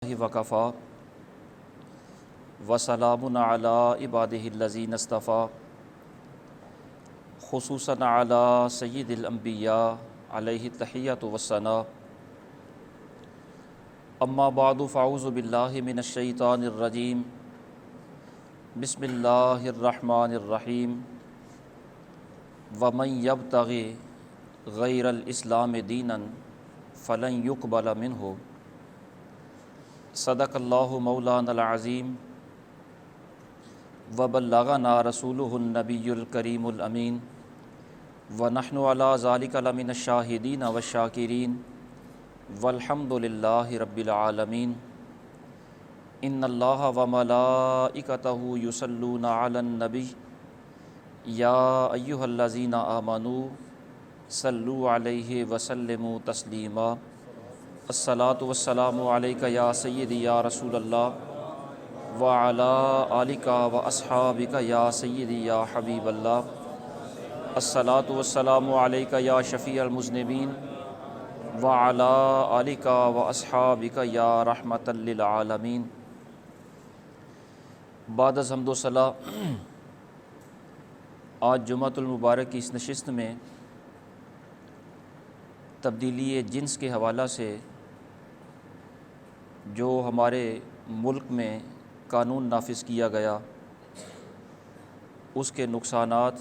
وکفا وسلام علی عبادہ الذین اصطفیٰ خصوصاً علی سید الانبیاء علیہ التحیۃ والثناء اما بعد فاعوذ باللہ من الشیطان الرجیم بسم اللہ الرحمن الرحیم ومن یبتغی غیر الاسلام دینا فلن یقبل منہ صدق اللہ مولانا العظیم وبلغنا رسولہ النبی الکریم الامین ونحن علی ذلک لمن الشاہدین والشاکرین والحمد للہ رب العالمین ان اللہ وملائکتہ یصلون علی النبی یا ایہا الذین آمنوا صلوا علیہ وسلموا تسلیما الصلاۃ والسلام علیک یا سیدی یا رسول اللہ وعلی آلک و اصحابک یا سیدی یا حبیب اللہ الصلاۃ والسلام علیک یا شفیع المذنبین وعلی آلک و اصحابک یا رحمۃ للعالمین۔ بعد از حمد و ثنا، آج جمعۃ المبارک کی اس نشست میں تبدیلی جنس کے حوالہ سے جو ہمارے ملک میں قانون نافذ کیا گیا، اس کے نقصانات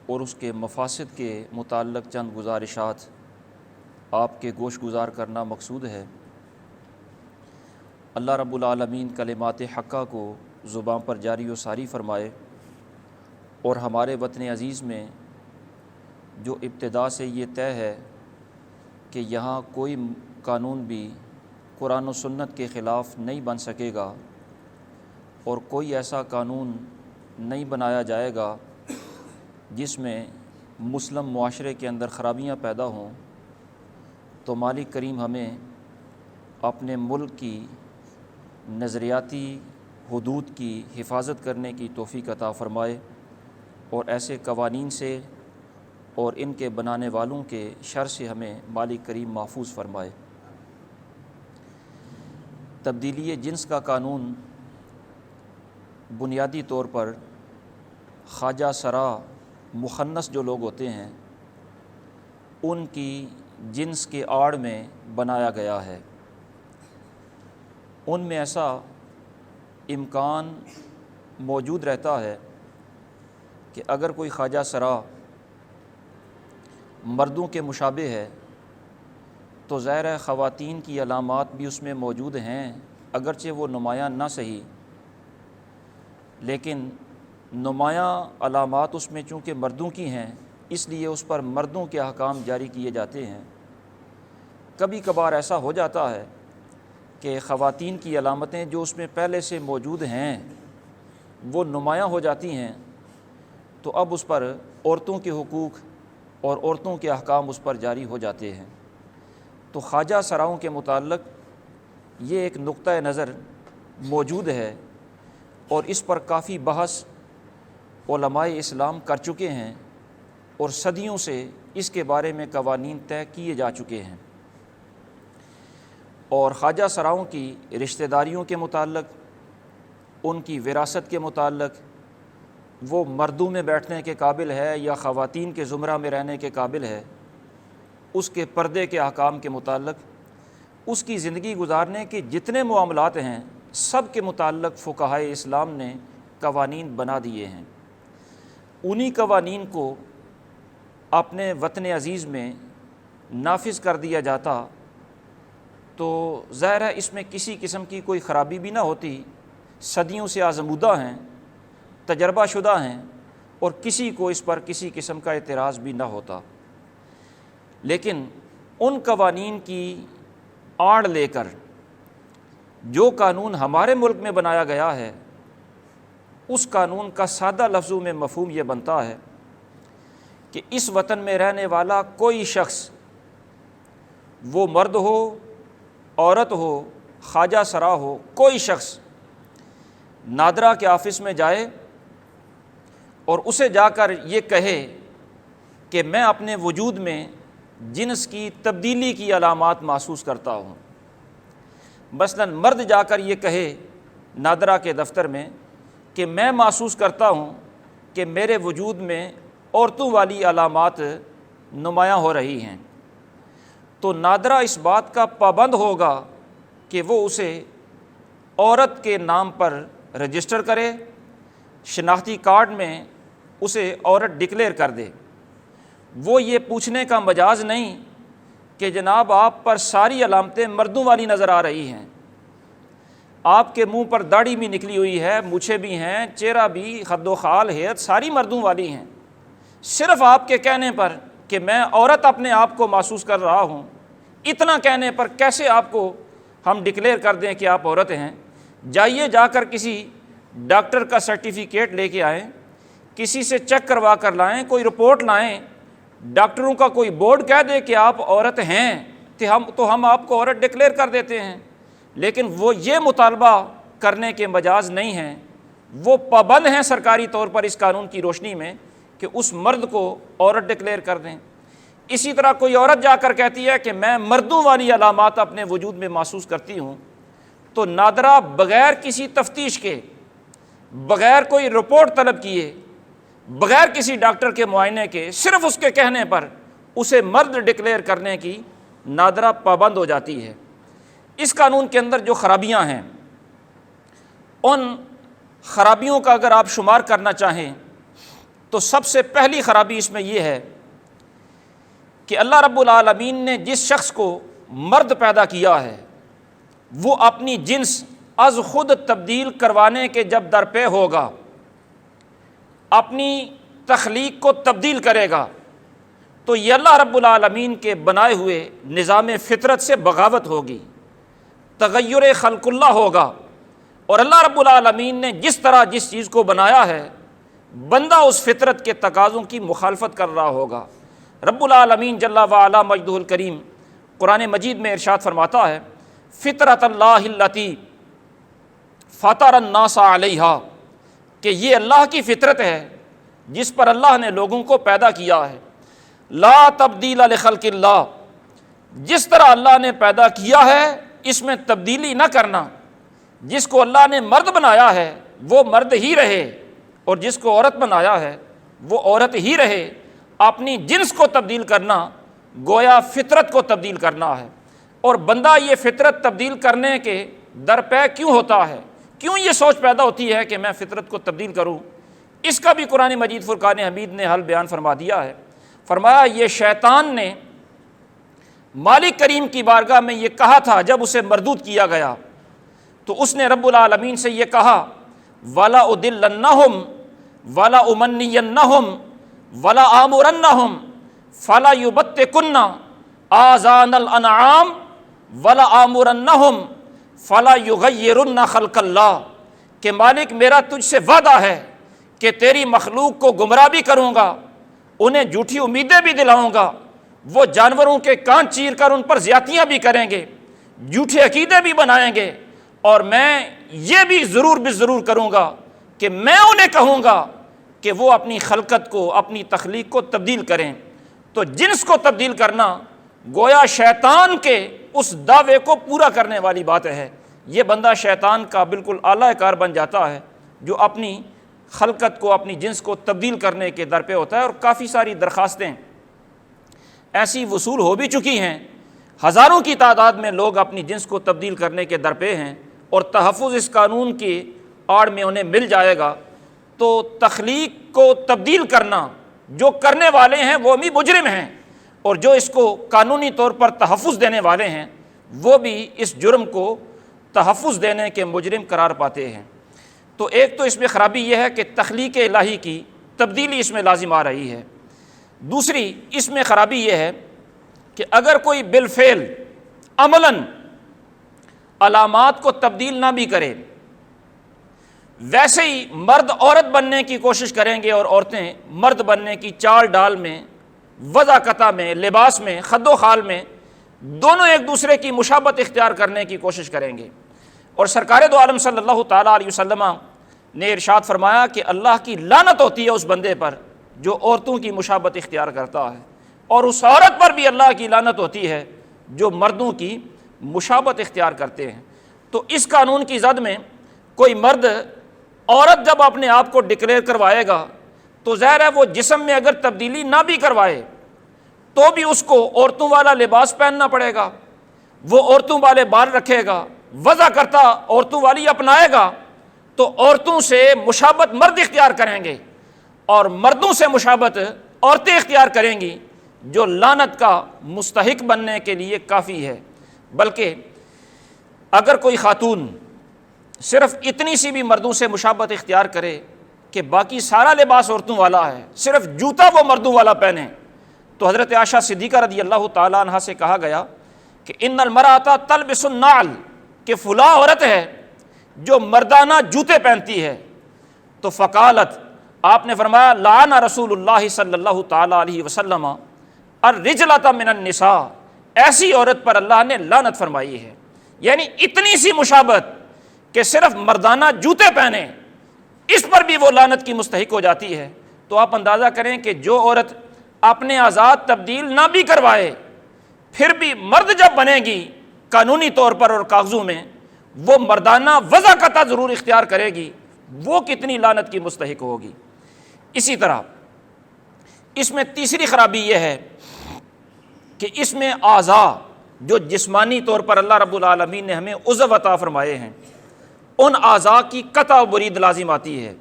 اور اس کے مفاسد کے متعلق چند گزارشات آپ کے گوش گزار کرنا مقصود ہے۔ اللہ رب العالمین کلمات حقہ کو زبان پر جاری و ساری فرمائے اور ہمارے وطن عزیز میں جو ابتدا سے یہ طے ہے کہ یہاں کوئی قانون بھی قرآن و سنت کے خلاف نہیں بن سکے گا اور کوئی ایسا قانون نہیں بنایا جائے گا جس میں مسلم معاشرے کے اندر خرابیاں پیدا ہوں، تو مالک کریم ہمیں اپنے ملک کی نظریاتی حدود کی حفاظت کرنے کی توفیق عطا فرمائے اور ایسے قوانین سے اور ان کے بنانے والوں کے شر سے ہمیں مالک کریم محفوظ فرمائے۔ تبدیلی جنس کا قانون بنیادی طور پر خواجہ سرا مخنث جو لوگ ہوتے ہیں ان کی جنس کے آڑ میں بنایا گیا ہے۔ ان میں ایسا امکان موجود رہتا ہے کہ اگر کوئی خواجہ سرا مردوں کے مشابہ ہے تو ظاہر ہے خواتین کی علامات بھی اس میں موجود ہیں، اگرچہ وہ نمایاں نہ صحیح، لیکن نمایاں علامات اس میں چونکہ مردوں کی ہیں اس لیے اس پر مردوں کے احکام جاری کیے جاتے ہیں۔ کبھی کبھار ایسا ہو جاتا ہے کہ خواتین کی علامتیں جو اس میں پہلے سے موجود ہیں وہ نمایاں ہو جاتی ہیں، تو اب اس پر عورتوں کے حقوق اور عورتوں کے احکام اس پر جاری ہو جاتے ہیں۔ تو خواجہ سراؤں کے متعلق یہ ایک نقطہ نظر موجود ہے اور اس پر کافی بحث علماء اسلام کر چکے ہیں اور صدیوں سے اس کے بارے میں قوانین طے کیے جا چکے ہیں۔ اور خواجہ سراؤں کی رشتہ داریوں کے متعلق، ان کی وراثت کے متعلق، وہ مردوں میں بیٹھنے کے قابل ہے یا خواتین کے زمرہ میں رہنے کے قابل ہے، اس کے پردے کے احکام کے متعلق، اس کی زندگی گزارنے کے جتنے معاملات ہیں سب کے متعلق فقہائے اسلام نے قوانین بنا دیے ہیں۔ انہی قوانین کو اپنے وطن عزیز میں نافذ کر دیا جاتا تو ظاہر ہے اس میں کسی قسم کی کوئی خرابی بھی نہ ہوتی، صدیوں سے آزمودہ ہیں، تجربہ شدہ ہیں اور کسی کو اس پر کسی قسم کا اعتراض بھی نہ ہوتا۔ لیکن ان قوانین کی آڑ لے کر جو قانون ہمارے ملک میں بنایا گیا ہے، اس قانون کا سادہ لفظوں میں مفہوم یہ بنتا ہے کہ اس وطن میں رہنے والا کوئی شخص، وہ مرد ہو، عورت ہو، خواجہ سرا ہو، کوئی شخص نادرا کے آفس میں جائے اور اسے جا کر یہ کہے کہ میں اپنے وجود میں جنس کی تبدیلی کی علامات محسوس کرتا ہوں، مثلاً مرد جا کر یہ کہے نادرا کے دفتر میں کہ میں محسوس کرتا ہوں کہ میرے وجود میں عورتوں والی علامات نمایاں ہو رہی ہیں، تو نادرا اس بات کا پابند ہوگا کہ وہ اسے عورت کے نام پر رجسٹر کرے، شناختی کارڈ میں اسے عورت ڈکلیئر کر دے۔ وہ یہ پوچھنے کا مجاز نہیں کہ جناب آپ پر ساری علامتیں مردوں والی نظر آ رہی ہیں، آپ کے منہ پر داڑھی بھی نکلی ہوئی ہے، مونچھیں بھی ہیں، چہرہ بھی، خد و خال، ہیئت ساری مردوں والی ہیں، صرف آپ کے کہنے پر کہ میں عورت اپنے آپ کو محسوس کر رہا ہوں، اتنا کہنے پر کیسے آپ کو ہم ڈکلیئر کر دیں کہ آپ عورت ہیں؟ جائیے جا کر کسی ڈاکٹر کا سرٹیفکیٹ لے کے آئیں، کسی سے چیک کروا کر لائیں، کوئی رپورٹ لائیں، ڈاکٹروں کا کوئی بورڈ کہہ دے کہ آپ عورت ہیں تو ہم آپ کو عورت ڈکلیئر کر دیتے ہیں۔ لیکن وہ یہ مطالبہ کرنے کے مجاز نہیں ہیں، وہ پابند ہیں سرکاری طور پر اس قانون کی روشنی میں کہ اس مرد کو عورت ڈکلیئر کر دیں۔ اسی طرح کوئی عورت جا کر کہتی ہے کہ میں مردوں والی علامات اپنے وجود میں محسوس کرتی ہوں، تو نادرا بغیر کسی تفتیش کے، بغیر کوئی رپورٹ طلب کیے، بغیر کسی ڈاکٹر کے معائنے کے، صرف اس کے کہنے پر اسے مرد ڈکلیئر کرنے کی نادرا پابند ہو جاتی ہے۔ اس قانون کے اندر جو خرابیاں ہیں، ان خرابیوں کا اگر آپ شمار کرنا چاہیں تو سب سے پہلی خرابی اس میں یہ ہے کہ اللہ رب العالمین نے جس شخص کو مرد پیدا کیا ہے وہ اپنی جنس از خود تبدیل کروانے کے جب درپے ہوگا، اپنی تخلیق کو تبدیل کرے گا، تو یہ اللہ رب العالمین کے بنائے ہوئے نظام فطرت سے بغاوت ہوگی، تغیر خلق اللہ ہوگا۔ اور اللہ رب العالمین نے جس طرح جس چیز کو بنایا ہے، بندہ اس فطرت کے تقاضوں کی مخالفت کر رہا ہوگا۔ رب العالمین جل وعلا مجدہ الکریم قرآن مجید میں ارشاد فرماتا ہے، فطرت اللہ التی فطر الناس علیہا، کہ یہ اللہ کی فطرت ہے جس پر اللہ نے لوگوں کو پیدا کیا ہے، لا تبدیل لخلق اللہ، جس طرح اللہ نے پیدا کیا ہے اس میں تبدیلی نہ کرنا، جس کو اللہ نے مرد بنایا ہے وہ مرد ہی رہے، اور جس کو عورت بنایا ہے وہ عورت ہی رہے۔ اپنی جنس کو تبدیل کرنا گویا فطرت کو تبدیل کرنا ہے، اور بندہ یہ فطرت تبدیل کرنے کے درپے کیوں ہوتا ہے، کیوں یہ سوچ پیدا ہوتی ہے کہ میں فطرت کو تبدیل کروں؟ اس کا بھی قرآن مجید فرقان حمید نے حل بیان فرما دیا ہے۔ فرمایا یہ شیطان نے مالک کریم کی بارگاہ میں یہ کہا تھا جب اسے مردود کیا گیا، تو اس نے رب العالمین سے یہ کہا، وَلَا أُضِلَّنَّهُمْ وَلَا أُمَنِّيَنَّهُمْ وَلَا آمُرَنَّهُمْ فَلَا يُبَتِّكُنَّ آذَانَ الْأَنْعَامِ وَلَا آمُرَنَّهُمْ فَلَا يُغَيِّرُنَّ خَلْقَ اللَّهِ، کہ مالک میرا تجھ سے وعدہ ہے کہ تیری مخلوق کو گمراہ بھی کروں گا، انہیں جھوٹی امیدیں بھی دلاؤں گا، وہ جانوروں کے کان چیر کر ان پر زیادتیاں بھی کریں گے، جھوٹے عقیدے بھی بنائیں گے، اور میں یہ بھی ضرور ضرور کروں گا کہ میں انہیں کہوں گا کہ وہ اپنی خلقت کو، اپنی تخلیق کو تبدیل کریں۔ تو جنس کو تبدیل کرنا گویا شیطان کے اس دعوے کو پورا کرنے والی بات ہے۔ یہ بندہ شیطان کا بالکل اعلیٰ کار بن جاتا ہے جو اپنی خلقت کو، اپنی جنس کو تبدیل کرنے کے در پہ ہوتا ہے۔ اور کافی ساری درخواستیں ایسی وصول ہو بھی چکی ہیں، ہزاروں کی تعداد میں لوگ اپنی جنس کو تبدیل کرنے کے در پہ ہیں، اور تحفظ اس قانون کی آڑ میں انہیں مل جائے گا۔ تو تخلیق کو تبدیل کرنا جو کرنے والے ہیں وہ بھی مجرم ہیں، اور جو اس کو قانونی طور پر تحفظ دینے والے ہیں وہ بھی اس جرم کو تحفظ دینے کے مجرم قرار پاتے ہیں۔ تو ایک تو اس میں خرابی یہ ہے کہ تخلیق الہی کی تبدیلی اس میں لازم آ رہی ہے۔ دوسری اس میں خرابی یہ ہے کہ اگر کوئی بالفعل عملاً علامات کو تبدیل نہ بھی کرے، ویسے ہی مرد عورت بننے کی کوشش کریں گے اور عورتیں مرد بننے کی چال ڈال میں، وضاقتہ میں، لباس میں، خد و خال میں، دونوں ایک دوسرے کی مشابہت اختیار کرنے کی کوشش کریں گے۔ اور سرکار دو عالم صلی اللہ تعالیٰ علیہ وسلم نے ارشاد فرمایا کہ اللہ کی لعنت ہوتی ہے اس بندے پر جو عورتوں کی مشابہت اختیار کرتا ہے، اور اس عورت پر بھی اللہ کی لعنت ہوتی ہے جو مردوں کی مشابہت اختیار کرتے ہیں۔ تو اس قانون کی زد میں کوئی مرد عورت جب اپنے آپ کو ڈکلیئر کروائے گا تو ظاہر ہے وہ جسم میں اگر تبدیلی نہ بھی کروائے تو بھی اس کو عورتوں والا لباس پہننا پڑے گا، وہ عورتوں والے بال رکھے گا، وضع کرتا عورتوں والی اپنائے گا، تو عورتوں سے مشابہت مرد اختیار کریں گے اور مردوں سے مشابہت عورتیں اختیار کریں گی، جو لعنت کا مستحق بننے کے لیے کافی ہے۔ بلکہ اگر کوئی خاتون صرف اتنی سی بھی مردوں سے مشابہت اختیار کرے کہ باقی سارا لباس عورتوں والا ہے، صرف جوتا وہ مردوں والا پہنے، تو حضرت عائشہ صدیقہ رضی اللہ تعالیٰ عنہ سے کہا گیا کہ ان المرأۃ تلبس النعل، کہ فلاں عورت ہے جو مردانہ جوتے پہنتی ہے، تو فقالت، آپ نے فرمایا لعن رسول اللہ صلی اللہ تعالیٰ علیہ وسلم الرجلۃ من النساء، ایسی عورت پر اللہ نے لعنت فرمائی ہے۔ یعنی اتنی سی مشابہت کہ صرف مردانہ جوتے پہنے، اس پر بھی وہ لعنت کی مستحق ہو جاتی ہے۔ تو آپ اندازہ کریں کہ جو عورت اپنے اعضاء تبدیل نہ بھی کروائے پھر بھی مرد جب بنے گی قانونی طور پر اور کاغذوں میں، وہ مردانہ وضع ضرور اختیار کرے گی، وہ کتنی لعنت کی مستحق ہوگی۔ اسی طرح اس میں تیسری خرابی یہ ہے کہ اس میں اعضاء جو جسمانی طور پر اللہ رب العالمین نے ہمیں عضو عطا فرمائے ہیں، ان اعضاء کی قطع و برید لازم آتی ہے۔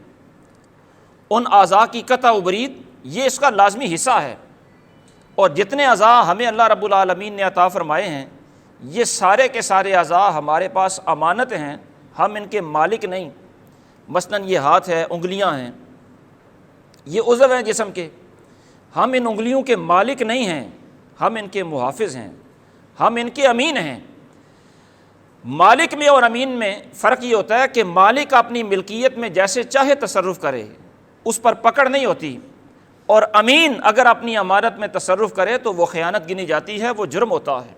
ان اعضاء کی قطع و برید یہ اس کا لازمی حصہ ہے، اور جتنے اعضاء ہمیں اللہ رب العالمین نے عطا فرمائے ہیں یہ سارے کے سارے اعضاء ہمارے پاس امانت ہیں، ہم ان کے مالک نہیں۔ مثلاً یہ ہاتھ ہے، انگلیاں ہیں، یہ عضو ہیں جسم کے، ہم ان انگلیوں کے مالک نہیں ہیں، ہم ان کے محافظ ہیں، ہم ان کے امین ہیں۔ مالک میں اور امین میں فرق یہ ہوتا ہے کہ مالک اپنی ملکیت میں جیسے چاہے تصرف کرے، اس پر پکڑ نہیں ہوتی، اور امین اگر اپنی امانت میں تصرف کرے تو وہ خیانت گنی جاتی ہے، وہ جرم ہوتا ہے۔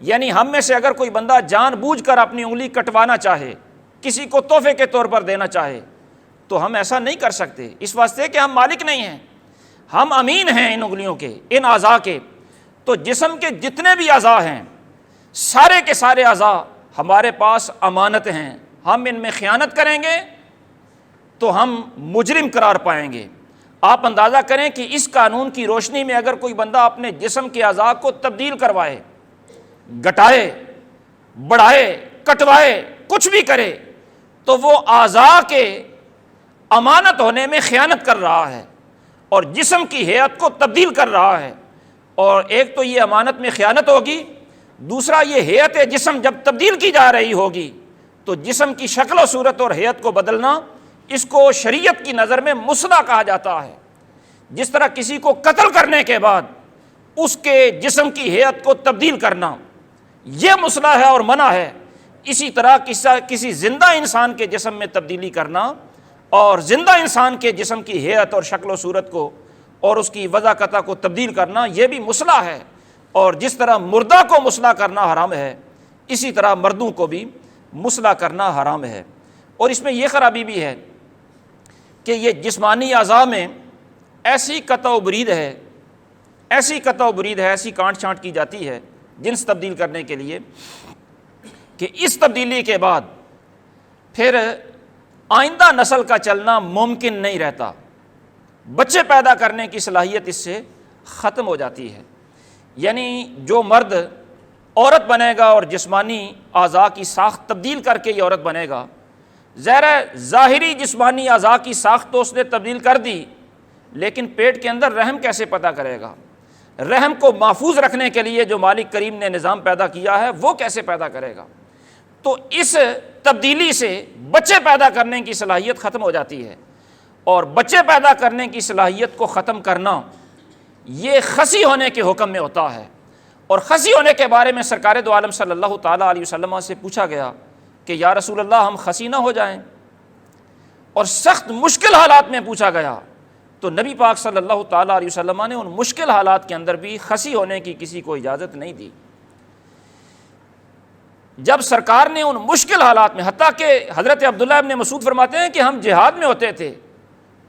یعنی ہم میں سے اگر کوئی بندہ جان بوجھ کر اپنی انگلی کٹوانا چاہے، کسی کو تحفے کے طور پر دینا چاہے، تو ہم ایسا نہیں کر سکتے، اس واسطے کہ ہم مالک نہیں ہیں، ہم امین ہیں ان انگلیوں کے، ان اعضاء کے۔ تو جسم کے جتنے بھی اعضاء ہیں، سارے کے سارے اعضاء ہمارے پاس امانت ہیں، ہم ان میں خیانت کریں گے تو ہم مجرم قرار پائیں گے۔ آپ اندازہ کریں کہ اس قانون کی روشنی میں اگر کوئی بندہ اپنے جسم کے اعضاء کو تبدیل کروائے، گٹائے، بڑھائے، کٹوائے، کچھ بھی کرے، تو وہ اعضاء کے امانت ہونے میں خیانت کر رہا ہے اور جسم کی ہیئت کو تبدیل کر رہا ہے۔ اور ایک تو یہ امانت میں خیانت ہوگی، دوسرا یہ ہیئت جسم جب تبدیل کی جا رہی ہوگی تو جسم کی شکل و صورت اور ہیئت کو بدلنا، اس کو شریعت کی نظر میں مصلح کہا جاتا ہے۔ جس طرح کسی کو قتل کرنے کے بعد اس کے جسم کی ہیئت کو تبدیل کرنا یہ مصلح ہے اور منع ہے، اسی طرح کسی زندہ انسان کے جسم میں تبدیلی کرنا اور زندہ انسان کے جسم کی ہیئت اور شکل و صورت کو اور اس کی وضع قطع کو تبدیل کرنا یہ بھی مصلح ہے۔ اور جس طرح مردہ کو مصلح کرنا حرام ہے، اسی طرح مردوں کو بھی مصلح کرنا حرام ہے۔ اور اس میں یہ خرابی بھی ہے کہ یہ جسمانی اعضاء میں ایسی قطع و برید ہے، ایسی قطع و برید ہے، ایسی کانٹ چھانٹ کی جاتی ہے جنس تبدیل کرنے کے لیے کہ اس تبدیلی کے بعد پھر آئندہ نسل کا چلنا ممکن نہیں رہتا، بچے پیدا کرنے کی صلاحیت اس سے ختم ہو جاتی ہے۔ یعنی جو مرد عورت بنے گا اور جسمانی اعضاء کی ساخت تبدیل کر کے یہ عورت بنے گا، ظاہر ظاہری جسمانی اعضاء کی ساخت تو اس نے تبدیل کر دی، لیکن پیٹ کے اندر رحم کیسے پیدا کرے گا؟ رحم کو محفوظ رکھنے کے لیے جو مالک کریم نے نظام پیدا کیا ہے وہ کیسے پیدا کرے گا؟ تو اس تبدیلی سے بچے پیدا کرنے کی صلاحیت ختم ہو جاتی ہے، اور بچے پیدا کرنے کی صلاحیت کو ختم کرنا یہ خسی ہونے کے حکم میں ہوتا ہے۔ اور خسی ہونے کے بارے میں سرکار دو عالم صلی اللہ تعالیٰ علیہ وسلم سے پوچھا گیا کہ یا رسول اللہ ہم خسی نہ ہو جائیں، اور سخت مشکل حالات میں پوچھا گیا تو نبی پاک صلی اللہ تعالیٰ علیہ وسلم نے ان مشکل حالات کے اندر بھی خسی ہونے کی کسی کو اجازت نہیں دی۔ جب سرکار نے ان مشکل حالات میں، حتیٰ کہ حضرت عبداللہ ابن مسعود فرماتے ہیں کہ ہم جہاد میں ہوتے تھے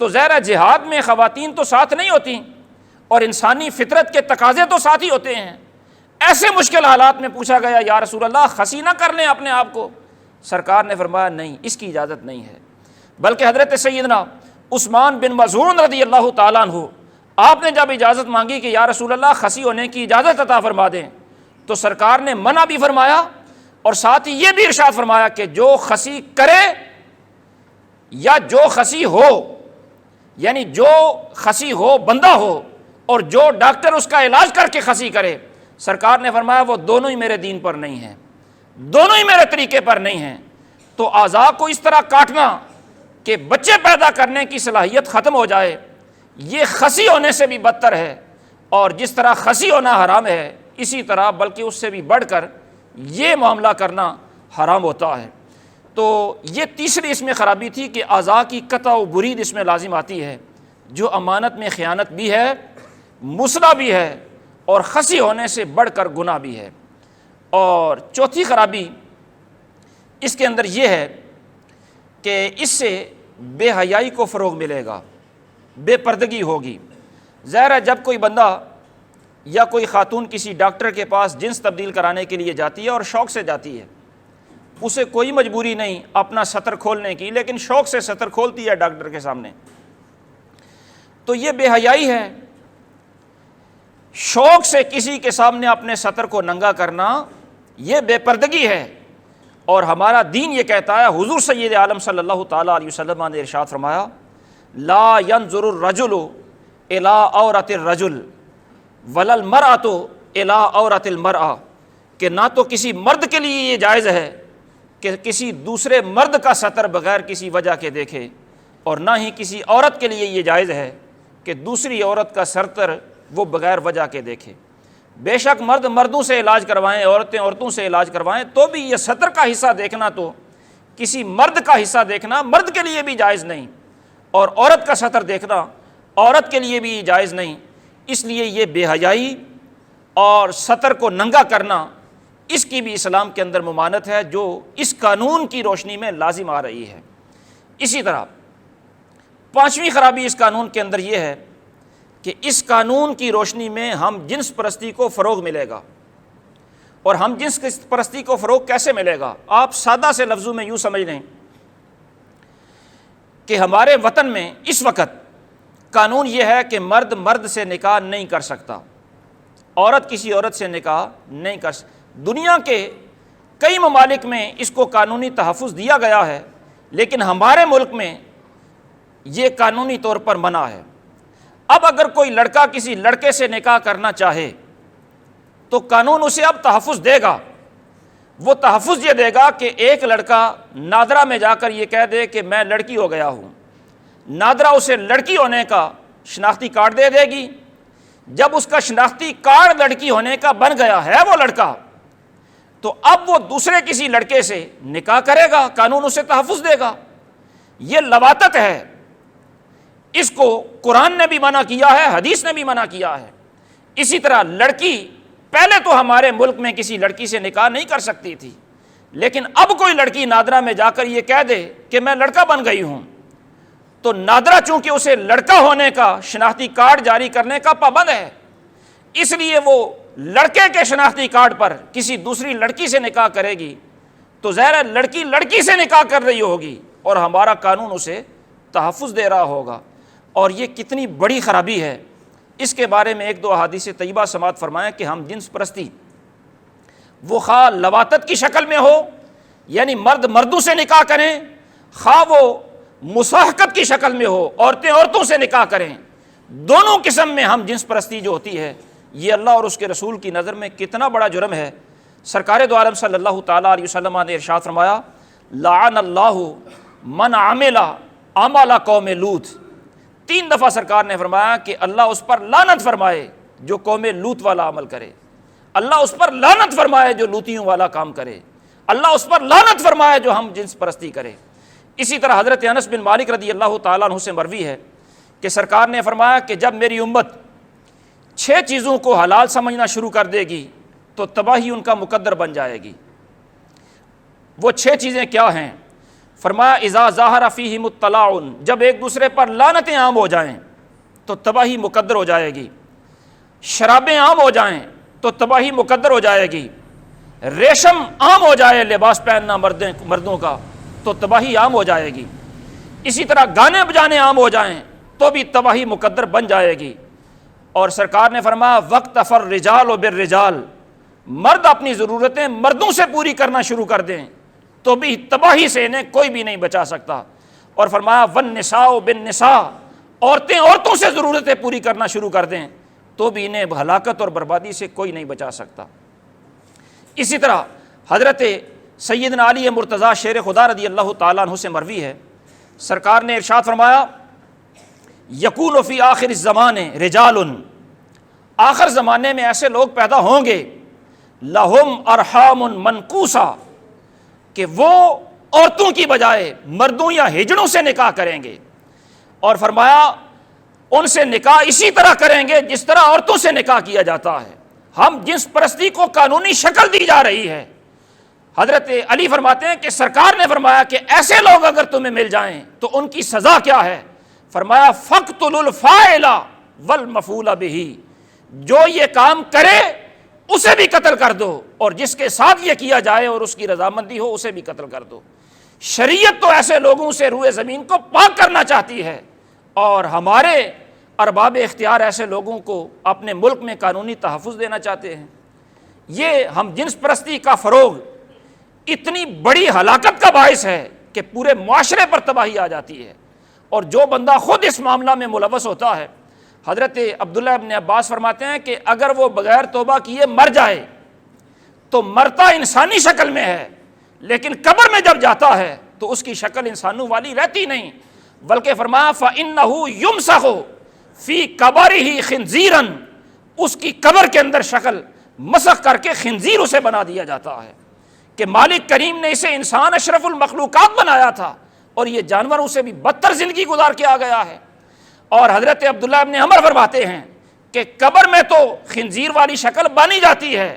تو ظاہر جہاد میں خواتین تو ساتھ نہیں ہوتی اور انسانی فطرت کے تقاضے تو ساتھ ہی ہوتے ہیں، ایسے مشکل حالات میں پوچھا گیا یا رسول اللہ خسی نہ کر لیں اپنے آپ کو، سرکار نے فرمایا نہیں، اس کی اجازت نہیں ہے، بلکہ حضرت سیدنا عثمان بن مظعون رضی اللہ تعالیٰ عنہ، آپ نے جب اجازت مانگی کہ یا رسول اللہ خسی ہونے کی اجازت عطا فرما دیں، تو سرکار نے منع بھی فرمایا اور ساتھ ہی یہ بھی ارشاد فرمایا کہ جو خسی کرے یا جو خسی ہو، یعنی جو خسی ہو بندہ ہو اور جو ڈاکٹر اس کا علاج کر کے خسی کرے، سرکار نے فرمایا وہ دونوں ہی میرے دین پر نہیں ہیں، دونوں ہی میرے طریقے پر نہیں ہیں۔ تو اعضاء کو اس طرح کاٹنا کہ بچے پیدا کرنے کی صلاحیت ختم ہو جائے، یہ خسی ہونے سے بھی بدتر ہے، اور جس طرح خسی ہونا حرام ہے اسی طرح بلکہ اس سے بھی بڑھ کر یہ معاملہ کرنا حرام ہوتا ہے۔ تو یہ تیسری اس میں خرابی تھی کہ اعضاء کی قطع و برید اس میں لازم آتی ہے، جو امانت میں خیانت بھی ہے، مصلح بھی ہے، اور خسی ہونے سے بڑھ کر گناہ بھی ہے۔ اور چوتھی خرابی اس کے اندر یہ ہے کہ اس سے بے حیائی کو فروغ ملے گا، بے پردگی ہوگی۔ ظاہر ہے جب کوئی بندہ یا کوئی خاتون کسی ڈاکٹر کے پاس جنس تبدیل کرانے کے لیے جاتی ہے اور شوق سے جاتی ہے، اسے کوئی مجبوری نہیں اپنا سطر کھولنے کی، لیکن شوق سے سطر کھولتی ہے ڈاکٹر کے سامنے، تو یہ بے حیائی ہے۔ شوق سے کسی کے سامنے اپنے سطر کو ننگا کرنا یہ بے پردگی ہے، اور ہمارا دین یہ کہتا ہے، حضور سید عالم صلی اللہ تعالیٰ علیہ وسلم نے ارشاد فرمایا لا ينظر الرجل الى عورت الرجل ولا المرأة الى عورت المرأة، کہ نہ تو کسی مرد کے لیے یہ جائز ہے کہ کسی دوسرے مرد کا سطر بغیر کسی وجہ کے دیکھے، اور نہ ہی کسی عورت کے لیے یہ جائز ہے کہ دوسری عورت کا سطر وہ بغیر وجہ کے دیکھے۔ بے شک مرد مردوں سے علاج کروائیں، عورتیں عورتوں سے علاج کروائیں، تو بھی یہ سطر کا حصہ دیکھنا تو کسی مرد کا حصہ دیکھنا مرد کے لیے بھی جائز نہیں، اور عورت کا سطر دیکھنا عورت کے لیے بھی جائز نہیں۔ اس لیے یہ بے حیائی اور سطر کو ننگا کرنا، اس کی بھی اسلام کے اندر ممانعت ہے، جو اس قانون کی روشنی میں لازم آ رہی ہے۔ اسی طرح پانچویں خرابی اس قانون کے اندر یہ ہے کہ اس قانون کی روشنی میں ہم جنس پرستی کو فروغ ملے گا۔ اور ہم جنس پرستی کو فروغ کیسے ملے گا؟ آپ سادہ سے لفظوں میں یوں سمجھ لیں کہ ہمارے وطن میں اس وقت قانون یہ ہے کہ مرد مرد سے نکاح نہیں کر سکتا، عورت کسی عورت سے نکاح نہیں کر سکتا۔ دنیا کے کئی ممالک میں اس کو قانونی تحفظ دیا گیا ہے، لیکن ہمارے ملک میں یہ قانونی طور پر منع ہے۔ اب اگر کوئی لڑکا کسی لڑکے سے نکاح کرنا چاہے تو قانون اسے اب تحفظ دے گا۔ وہ تحفظ یہ دے گا کہ ایک لڑکا نادرا میں جا کر یہ کہہ دے کہ میں لڑکی ہو گیا ہوں، نادرا اسے لڑکی ہونے کا شناختی کارڈ دے دے گی۔ جب اس کا شناختی کارڈ لڑکی ہونے کا بن گیا ہے وہ لڑکا، تو اب وہ دوسرے کسی لڑکے سے نکاح کرے گا، قانون اسے تحفظ دے گا۔ یہ لواطت ہے، اس کو قرآن نے بھی منع کیا ہے، حدیث نے بھی منع کیا ہے۔ اسی طرح لڑکی پہلے تو ہمارے ملک میں کسی لڑکی سے نکاح نہیں کر سکتی تھی، لیکن اب کوئی لڑکی نادرا میں جا کر یہ کہہ دے کہ میں لڑکا بن گئی ہوں، تو نادرا چونکہ اسے لڑکا ہونے کا شناختی کارڈ جاری کرنے کا پابند ہے، اس لیے وہ لڑکے کے شناختی کارڈ پر کسی دوسری لڑکی سے نکاح کرے گی تو ظاہر ہے لڑکی لڑکی سے نکاح کر رہی ہوگی، اور ہمارا قانون اسے تحفظ دے رہا ہوگا۔ اور یہ کتنی بڑی خرابی ہے، اس کے بارے میں ایک دو احادیث طیبہ سماعت فرمائیں کہ ہم جنس پرستی وہ خواہ لواطت کی شکل میں ہو، یعنی مرد مردوں سے نکاح کریں، خواہ وہ مساحقت کی شکل میں ہو، عورتیں عورتوں سے نکاح کریں، دونوں قسم میں ہم جنس پرستی جو ہوتی ہے، یہ اللہ اور اس کے رسول کی نظر میں کتنا بڑا جرم ہے۔ سرکار دو عالم صلی اللہ تعالیٰ علیہ وسلم نے ارشاد فرمایا لعن اللہ من عمل عمل قوم لوط۔ 3 دفعہ سرکار نے فرمایا کہ اللہ اس پر لعنت فرمائے جو قوم لوط والا عمل کرے، اللہ اس پر لعنت فرمائے جو لوطیوں والا کام کرے، اللہ اس پر لعنت فرمائے جو ہم جنس پرستی کرے۔ اسی طرح حضرت انس بن مالک رضی اللہ تعالیٰ عنہ سے مروی ہے کہ سرکار نے فرمایا کہ جب میری امت 6 چیزوں کو حلال سمجھنا شروع کر دے گی تو تباہی ان کا مقدر بن جائے گی۔ وہ 6 چیزیں کیا ہیں؟ فرمایا اذا ظاہر فیہم الطلاعن، جب ایک دوسرے پر لعنتیں عام ہو جائیں تو تباہی مقدر ہو جائے گی، شرابیں عام ہو جائیں تو تباہی مقدر ہو جائے گی، ریشم عام ہو جائے لباس پہننا مردوں کا تو تباہی عام ہو جائے گی، اسی طرح گانے بجانے عام ہو جائیں تو بھی تباہی مقدر بن جائے گی۔ اور سرکار نے فرمایا وقت فر رجال و بالرجال، مرد اپنی ضرورتیں مردوں سے پوری کرنا شروع کر دیں تو بھی تباہی سے انہیں کوئی بھی نہیں بچا سکتا۔ اور فرمایا والنساء بالنساء، عورتیں عورتوں سے ضرورتیں پوری کرنا شروع کر دیں تو بھی انہیں ہلاکت اور بربادی سے کوئی نہیں بچا سکتا۔ اسی طرح حضرت سیدنا علی مرتضیٰ شیر خدا رضی اللہ تعالیٰ عنہ سے مروی ہے، سرکار نے ارشاد فرمایا یکون فی آخر الزمان رجال، آخر زمانے میں ایسے لوگ پیدا ہوں گے لہم ارحام منقوصہ، کہ وہ عورتوں کی بجائے مردوں یا ہجڑوں سے نکاح کریں گے، اور فرمایا ان سے نکاح اسی طرح کریں گے جس طرح عورتوں سے نکاح کیا جاتا ہے۔ ہم جنس پرستی کو قانونی شکل دی جا رہی ہے۔ حضرت علی فرماتے ہیں کہ سرکار نے فرمایا کہ ایسے لوگ اگر تمہیں مل جائیں تو ان کی سزا کیا ہے؟ فرمایا فَاقْتُلُوا الْفَاعِلَ وَالْمَفْعُولَ بِهِ، جو یہ کام کرے اسے بھی قتل کر دو، اور جس کے ساتھ یہ کیا جائے اور اس کی رضامندی ہو اسے بھی قتل کر دو۔ شریعت تو ایسے لوگوں سے روئے زمین کو پاک کرنا چاہتی ہے، اور ہمارے ارباب اختیار ایسے لوگوں کو اپنے ملک میں قانونی تحفظ دینا چاہتے ہیں۔ یہ ہم جنس پرستی کا فروغ اتنی بڑی ہلاکت کا باعث ہے کہ پورے معاشرے پر تباہی آ جاتی ہے، اور جو بندہ خود اس معاملہ میں ملوث ہوتا ہے، حضرت عبداللہ ابن عباس فرماتے ہیں کہ اگر وہ بغیر توبہ کیے مر جائے تو مرتا انسانی شکل میں ہے، لیکن قبر میں جب جاتا ہے تو اس کی شکل انسانوں والی رہتی نہیں، بلکہ فرمایا فَإِنَّهُ يُمْسَخُ فِي قَبَرِهِ خِنْزِيرًا، اس کی قبر کے اندر شکل مسخ کر کے خنزیر اسے بنا دیا جاتا ہے، کہ مالک کریم نے اسے انسان اشرف المخلوقات بنایا تھا اور یہ جانوروں سے بھی بدتر زندگی گزار کے آ گیا ہے۔ اور حضرت عبداللہ ابن عمر فرماتے ہیں کہ قبر میں تو خنزیر والی شکل بانی جاتی ہے،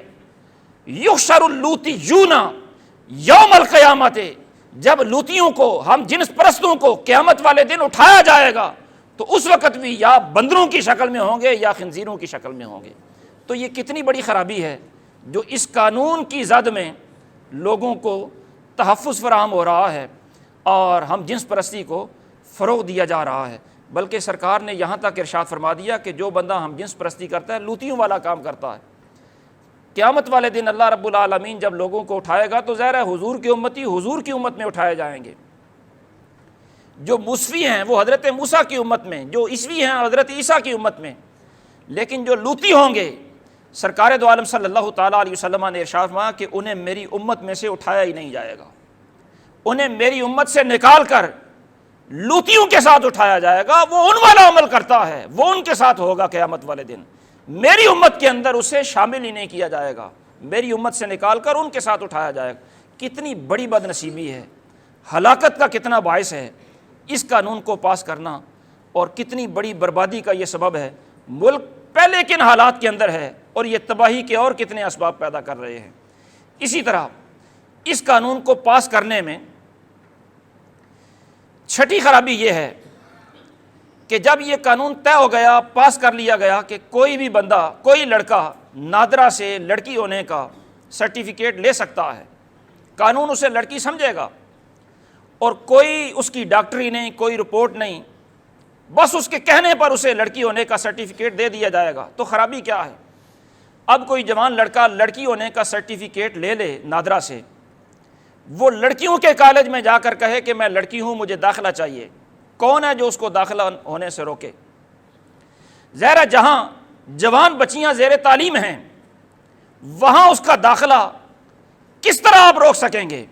یحشر اللوطیون یوم القیامت، جب لوتیوں کو، ہم جنس پرستوں کو قیامت والے دن اٹھایا جائے گا تو اس وقت بھی یا بندروں کی شکل میں ہوں گے یا خنزیروں کی شکل میں ہوں گے۔ تو یہ کتنی بڑی خرابی ہے جو اس قانون کی زد میں لوگوں کو تحفظ فراہم ہو رہا ہے اور ہم جنس پرستی کو فروغ دیا جا رہا ہے۔ بلکہ سرکار نے یہاں تک ارشاد فرما دیا کہ جو بندہ ہم جنس پرستی کرتا ہے لوتیوں والا کام کرتا ہے، قیامت والے دن اللہ رب العالمین جب لوگوں کو اٹھائے گا تو ظاہر ہے حضور کی امتی حضور کی امت میں اٹھائے جائیں گے، جو موسوی ہیں وہ حضرت موسیٰ کی امت میں، جو عیسوی ہیں حضرت عیسیٰ کی امت میں، لیکن جو لوتی ہوں گے سرکار دو عالم صلی اللہ تعالیٰ علیہ وسلم نے ارشاد فرمایا کہ انہیں میری امت میں سے اٹھایا ہی نہیں جائے گا، انہیں میری امت سے نکال کر لوتیوں کے ساتھ اٹھایا جائے گا۔ وہ ان والا عمل کرتا ہے وہ ان کے ساتھ ہوگا قیامت والے دن، میری امت کے اندر اسے شامل ہی نہیں کیا جائے گا، میری امت سے نکال کر ان کے ساتھ اٹھایا جائے گا۔ کتنی بڑی بد نصیبی ہے، ہلاکت کا کتنا باعث ہے اس قانون کو پاس کرنا، اور کتنی بڑی بربادی کا یہ سبب ہے۔ ملک پہلے کن حالات کے اندر ہے اور یہ تباہی کے اور کتنے اسباب پیدا کر رہے ہیں۔ اسی طرح اس قانون کو پاس کرنے میں چھٹی خرابی یہ ہے کہ جب یہ قانون طے ہو گیا، پاس کر لیا گیا کہ کوئی بھی بندہ، کوئی لڑکا نادرا سے لڑکی ہونے کا سرٹیفکیٹ لے سکتا ہے، قانون اسے لڑکی سمجھے گا، اور کوئی اس کی ڈاکٹری نہیں، کوئی رپورٹ نہیں، بس اس کے کہنے پر اسے لڑکی ہونے کا سرٹیفکیٹ دے دیا جائے گا۔ تو خرابی کیا ہے؟ اب کوئی جوان لڑکا لڑکی ہونے کا سرٹیفکیٹ لے لے نادرا سے، وہ لڑکیوں کے کالج میں جا کر کہے کہ میں لڑکی ہوں مجھے داخلہ چاہیے، کون ہے جو اس کو داخلہ ہونے سے روکے؟ ظاہر جہاں جوان بچیاں زیر تعلیم ہیں وہاں اس کا داخلہ کس طرح آپ روک سکیں گے؟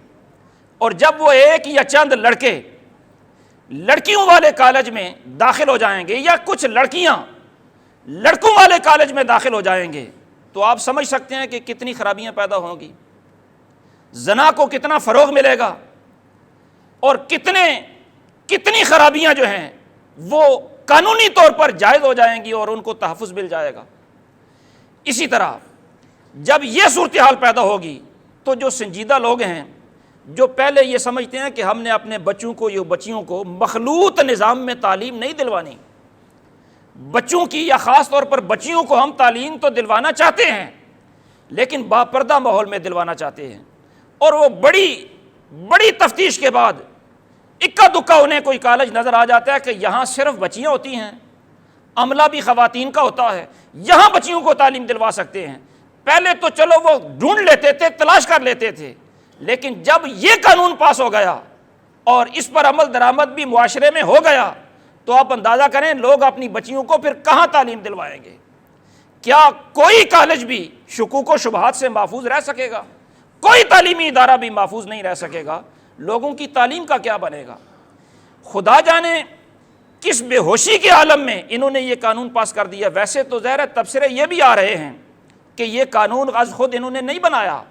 اور جب وہ ایک یا چند لڑکے لڑکیوں والے کالج میں داخل ہو جائیں گے یا کچھ لڑکیاں لڑکوں والے کالج میں داخل ہو جائیں گے تو آپ سمجھ سکتے ہیں کہ کتنی خرابیاں پیدا ہوں گی، زنا کو کتنا فروغ ملے گا، اور کتنی خرابیاں جو ہیں وہ قانونی طور پر جائز ہو جائیں گی اور ان کو تحفظ مل جائے گا۔ اسی طرح جب یہ صورتحال پیدا ہوگی تو جو سنجیدہ لوگ ہیں، جو پہلے یہ سمجھتے ہیں کہ ہم نے اپنے بچوں کو یا بچیوں کو مخلوط نظام میں تعلیم نہیں دلوانی، بچوں کی یا خاص طور پر بچیوں کو ہم تعلیم تو دلوانا چاہتے ہیں، لیکن باپردہ ماحول میں دلوانا چاہتے ہیں، اور وہ بڑی تفتیش کے بعد اکا دکا انہیں کوئی کالج نظر آ جاتا ہے کہ یہاں صرف بچیاں ہوتی ہیں، عملہ بھی خواتین کا ہوتا ہے، یہاں بچیوں کو تعلیم دلوا سکتے ہیں۔ پہلے تو چلو وہ ڈھونڈ لیتے تھے، تلاش کر لیتے تھے، لیکن جب یہ قانون پاس ہو گیا اور اس پر عمل درآمد بھی معاشرے میں ہو گیا تو آپ اندازہ کریں لوگ اپنی بچیوں کو پھر کہاں تعلیم دلوائیں گے؟ کیا کوئی کالج بھی شکوک و شبہات سے محفوظ رہ سکے گا؟ کوئی تعلیمی ادارہ بھی محفوظ نہیں رہ سکے گا۔ لوگوں کی تعلیم کا کیا بنے گا؟ خدا جانے کس بے ہوشی کے عالم میں انہوں نے یہ قانون پاس کر دیا۔ ویسے تو ظاہر ہے تبصرے یہ بھی آ رہے ہیں کہ یہ قانون از خود انہوں نے نہیں بنایا،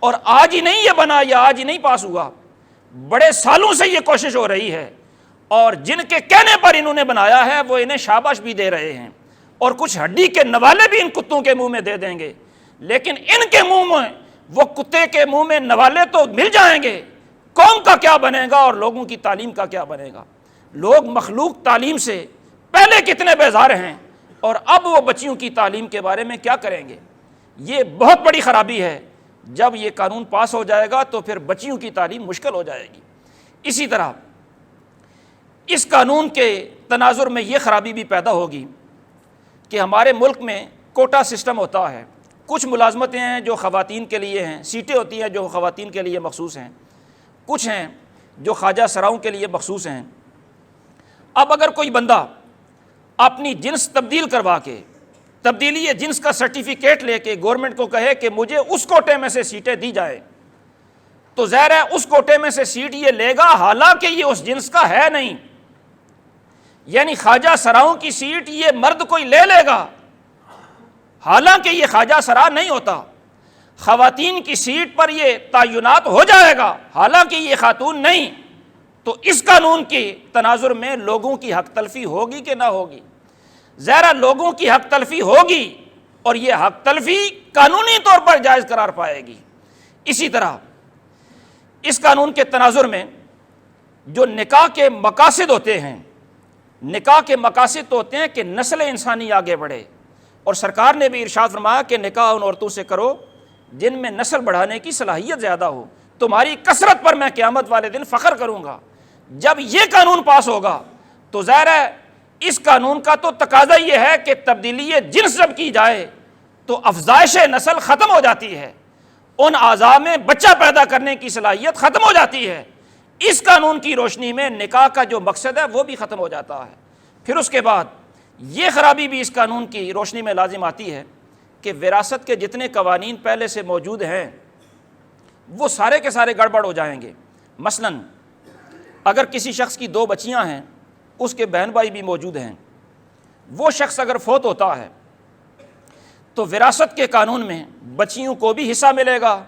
اور آج ہی نہیں یہ بنا یا آج ہی نہیں پاس ہوا، بڑے سالوں سے یہ کوشش ہو رہی ہے، اور جن کے کہنے پر انہوں نے بنایا ہے وہ انہیں شاباش بھی دے رہے ہیں، اور کچھ ہڈی کے نوالے بھی ان کتوں کے منہ میں دے دیں گے، لیکن ان کے منہ میں وہ کتے کے منہ میں نوالے تو مل جائیں گے، قوم کا کیا بنے گا اور لوگوں کی تعلیم کا کیا بنے گا؟ لوگ مخلوق تعلیم سے پہلے کتنے بیزار ہیں، اور اب وہ بچیوں کی تعلیم کے بارے میں کیا کریں گے؟ یہ بہت بڑی خرابی ہے۔ جب یہ قانون پاس ہو جائے گا تو پھر بچیوں کی تعلیم مشکل ہو جائے گی۔ اسی طرح اس قانون کے تناظر میں یہ خرابی بھی پیدا ہوگی کہ ہمارے ملک میں کوٹا سسٹم ہوتا ہے، کچھ ملازمتیں ہیں جو خواتین کے لیے ہیں، سیٹیں ہوتی ہیں جو خواتین کے لیے مخصوص ہیں، کچھ ہیں جو خواجہ سراؤں کے لیے مخصوص ہیں۔ اب اگر کوئی بندہ اپنی جنس تبدیل کروا کے تبدیلی جنس کا سرٹیفکیٹ لے کے گورنمنٹ کو کہے کہ مجھے اس کوٹے میں سے سیٹیں دی جائیں، تو ظاہر ہے اس کوٹے میں سے سیٹ یہ لے گا، حالانکہ یہ اس جنس کا ہے نہیں۔ یعنی خواجہ سراؤں کی سیٹ یہ مرد کوئی لے لے گا، حالانکہ یہ خواجہ سرا نہیں ہوتا۔ خواتین کی سیٹ پر یہ تعینات ہو جائے گا، حالانکہ یہ خاتون نہیں۔ تو اس قانون کے تناظر میں لوگوں کی حق تلفی ہوگی کہ نہ ہوگی؟ ظاہر لوگوں کی حق تلفی ہوگی، اور یہ حق تلفی قانونی طور پر جائز قرار پائے گی۔ اسی طرح اس قانون کے تناظر میں جو نکاح کے مقاصد ہوتے ہیں، نکاح کے مقاصد تو ہوتے ہیں کہ نسل انسانی آگے بڑھے، اور سرکار نے بھی ارشاد فرمایا کہ نکاح ان عورتوں سے کرو جن میں نسل بڑھانے کی صلاحیت زیادہ ہو، تمہاری کثرت پر میں قیامت والے دن فخر کروں گا۔ جب یہ قانون پاس ہوگا تو ظاہر ہے اس قانون کا تو تقاضا یہ ہے کہ تبدیلی جنس جب کی جائے تو افزائش نسل ختم ہو جاتی ہے، ان اعضاء میں بچہ پیدا کرنے کی صلاحیت ختم ہو جاتی ہے۔ اس قانون کی روشنی میں نکاح کا جو مقصد ہے وہ بھی ختم ہو جاتا ہے۔ پھر اس کے بعد یہ خرابی بھی اس قانون کی روشنی میں لازم آتی ہے کہ وراثت کے جتنے قوانین پہلے سے موجود ہیں وہ سارے کے سارے گڑبڑ ہو جائیں گے۔ مثلاً اگر کسی شخص کی 2 بچیاں ہیں، اس کے بہن بھائی بھی موجود ہیں، وہ شخص اگر فوت ہوتا ہے تو وراثت کے قانون میں بچیوں کو بھی حصہ ملے گا،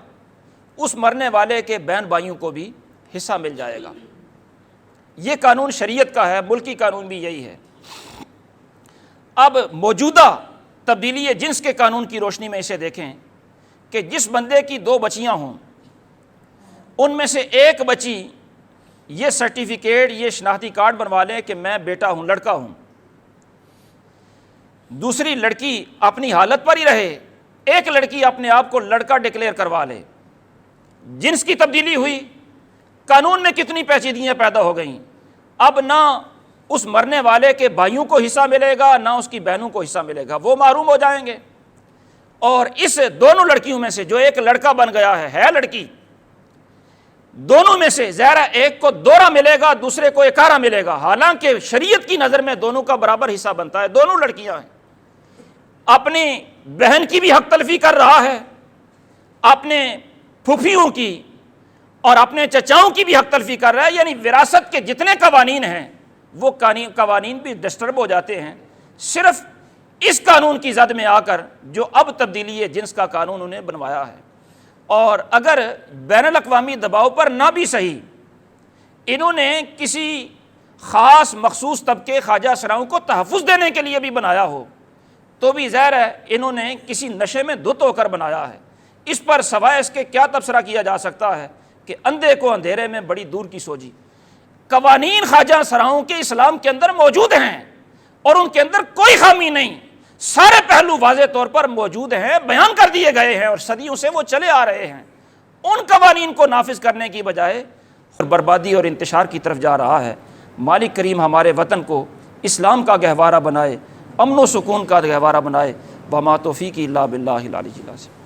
اس مرنے والے کے بہن بھائیوں کو بھی حصہ مل جائے گا۔ یہ قانون شریعت کا ہے، ملکی قانون بھی یہی ہے۔ اب موجودہ تبدیلی جنس کے قانون کی روشنی میں اسے دیکھیں کہ جس بندے کی 2 بچیاں ہوں، ان میں سے ایک بچی یہ سرٹیفکیٹ، یہ شناختی کارڈ بنوا لے کہ میں بیٹا ہوں، لڑکا ہوں، دوسری لڑکی اپنی حالت پر ہی رہے، ایک لڑکی اپنے آپ کو لڑکا ڈکلیئر کروا لے، جنس کی تبدیلی ہوئی، قانون میں کتنی پیچیدگیاں پیدا ہو گئیں۔ اب نہ اس مرنے والے کے بھائیوں کو حصہ ملے گا، نہ اس کی بہنوں کو حصہ ملے گا، وہ محروم ہو جائیں گے۔ اور اس دونوں لڑکیوں میں سے جو ایک لڑکا بن گیا ہے لڑکی، دونوں میں سے ظاہر ایک کو دوہرا ملے گا، دوسرے کو اکارہ ملے گا، حالانکہ شریعت کی نظر میں دونوں کا برابر حصہ بنتا ہے۔ دونوں لڑکیاں ہیں، اپنی بہن کی بھی حق تلفی کر رہا ہے، اپنے پھوپھیوں کی اور اپنے چچاؤں کی بھی حق تلفی کر رہا ہے۔ یعنی وراثت کے جتنے قوانین ہیں وہ قوانین بھی ڈسٹرب ہو جاتے ہیں صرف اس قانون کی زد میں آ کر جو اب تبدیلی جنس کا قانون انہیں بنوایا ہے۔ اور اگر بین الاقوامی دباؤ پر نہ بھی صحیح، انہوں نے کسی خاص مخصوص طبقے خواجہ سراؤں کو تحفظ دینے کے لیے بھی بنایا ہو تو بھی ظاہر ہے انہوں نے کسی نشے میں دھت ہو کر بنایا ہے۔ اس پر سوائے اس کے کیا تبصرہ کیا جا سکتا ہے کہ اندھے کو اندھیرے میں بڑی دور کی سوجی۔ قوانین خواجہ سراؤں کے اسلام کے اندر موجود ہیں اور ان کے اندر کوئی خامی نہیں، سارے پہلو واضح طور پر موجود ہیں، بیان کر دیے گئے ہیں، اور صدیوں سے وہ چلے آ رہے ہیں۔ ان قوانین کو نافذ کرنے کی بجائے اور بربادی اور انتشار کی طرف جا رہا ہے۔ مالک کریم ہمارے وطن کو اسلام کا گہوارہ بنائے، امن و سکون کا گہوارہ بنائے۔ وما توفیقی الا باللہ العلی العظیم۔